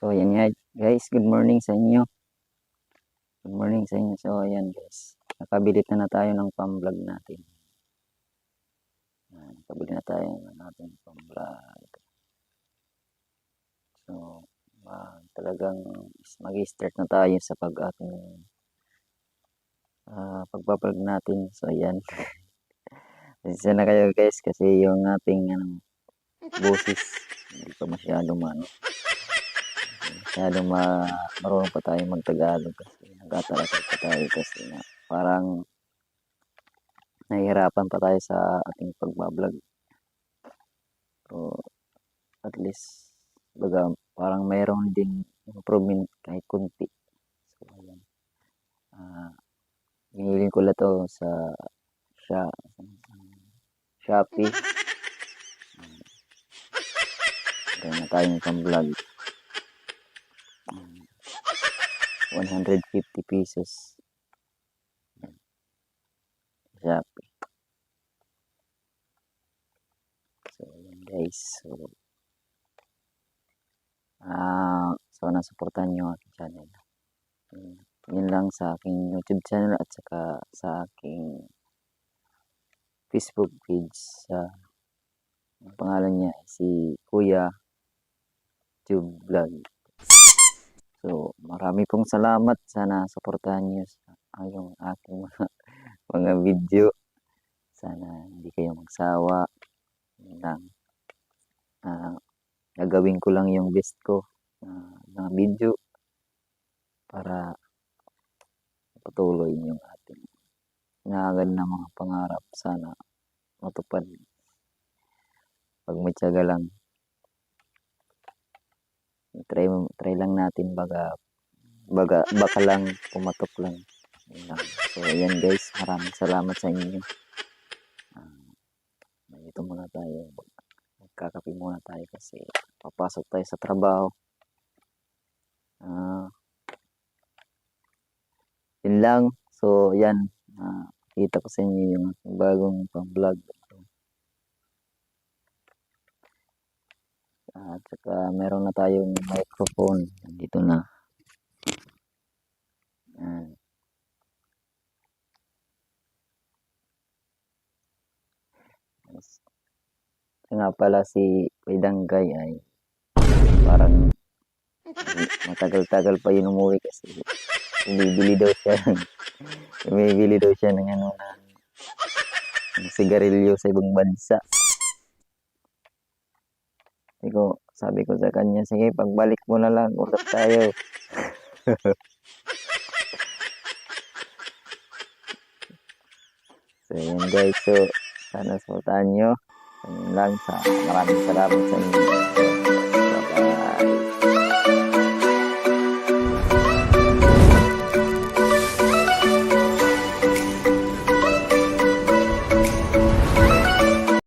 So, ayan nga, guys. Good morning sa inyo. Good morning sa inyo. So, ayan guys. Nakabilit na tayo ng pang-vlog natin. Nakabili na tayo ng ating pang-vlog. So, talagang mag-start na tayo sa pag-ating pagbablog natin. So, ayan. Pasensya na kayo guys kasi yung ating boses hindi pa masyadong marunong pa tayo mag-Tagalog kasi nag-aaral pa tayo kasi parang nahihirapan pa tayo sa ating pagbablog. So, at least baga parang mayroon ding improvement kahit kunti. So, ayan. Hinihiling ko lang to sa Shopee. Meron na tayong pang-vlog. 150 pesos. Shopee. So, ayan guys. So nasuportahan nyo aking channel. Yun lang sa aking YouTube channel at saka sa aking Facebook page. Ang pangalan niya si Kuya Tube Vlog. So, marami pong salamat. Sana suportahan niyo yung aking mga video. Sana hindi kayo magsawa. Yun lang. Gagawin ko lang yung best ko na video para patuloy yung ating inaagad na mga pangarap. Sana matupad. Pag may tiyaga lang, try lang natin baka lang pumatok lang. So ayan guys, maraming salamat sa inyo. Dito muna tayo, magkakape muna tayo kasi papasok tayo sa trabaho. Yun lang. So yan, kita ko sa inyo yung bagong pang-vlog. At saka meron na tayong microphone. Dito na. Nga pala si Pidanggay ay parang matagal-tagal pa yun umuwi kasi bumibili daw siya ng sigarilyo sa ibang bansa. Sabi ko sa kanya, sige pagbalik mo na lang, usap tayo. So yun guys, so sana suportahan nyo. Yun lang, maraming salamat sa inyo.